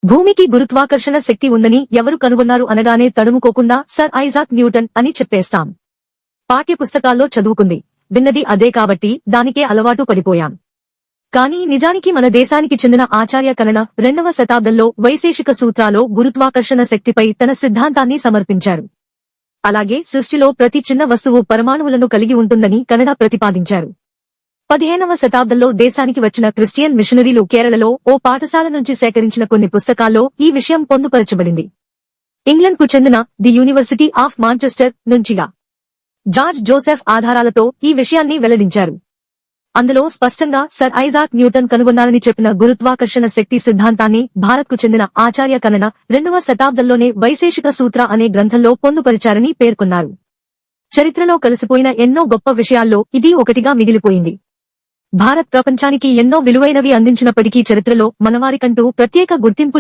భూమికి గురుత్వాకర్షణ శక్తి ఉందని ఎవరు కనుగొన్నారు అనగానే తడుముకోకుండా సర్ ఐజాక్ న్యూటన్ అని చెప్పేస్తాం. పాఠ్యపుస్తకాల్లో చదువుకుంది, విన్నది అదే కాబట్టి దానికే అలవాటు పడిపోయాం. కానీ నిజానికి మన దేశానికి చెందిన ఆచార్య కరణ 2వ శతాబ్దంలో వైశేషిక సూత్రాలో గురుత్వాకర్షణ శక్తిపై తన సిద్ధాంతాన్ని సమర్పించారు. అలాగే సృష్టిలో ప్రతి చిన్న వస్తువు పరమాణువులను కలిగి ఉంటుందని కరణ ప్రతిపాదించారు. 15వ శతాబ్దంలో దేశానికి వచ్చిన క్రిస్టియన్ మిషనరీలు కేరళలో ఓ పాఠశాల నుంచి సేకరించిన కొన్ని పుస్తకాల్లో ఈ విషయం పొందుపరచబడింది. ఇంగ్లండ్కు చెందిన ది యూనివర్సిటీ ఆఫ్ మాంచెస్టర్ నుంచిగా జార్జ్ జోసెఫ్ ఆధారాలతో ఈ విషయాన్ని వెల్లడించారు. అందులో స్పష్టంగా సర్ ఐజాక్ న్యూటన్ కనుగొన్నారని చెప్పిన గురుత్వాకర్షణ శక్తి సిద్ధాంతాన్ని భారత్కు చెందిన ఆచార్య కరణ 2వ శతాబ్దంలోనే వైశేషిక సూత్ర అనే గ్రంథంలో పొందుపరిచారని పేర్కొన్నారు. చరిత్రలో కలిసిపోయిన ఎన్నో గొప్ప విషయాల్లో ఇది ఒకటిగా మిగిలిపోయింది. భారత్ ప్రపంచానికి ఎన్నో విలువైనవి అందించినప్పటికీ చరిత్రలో మనవారికంటూ ప్రత్యేక గుర్తింపు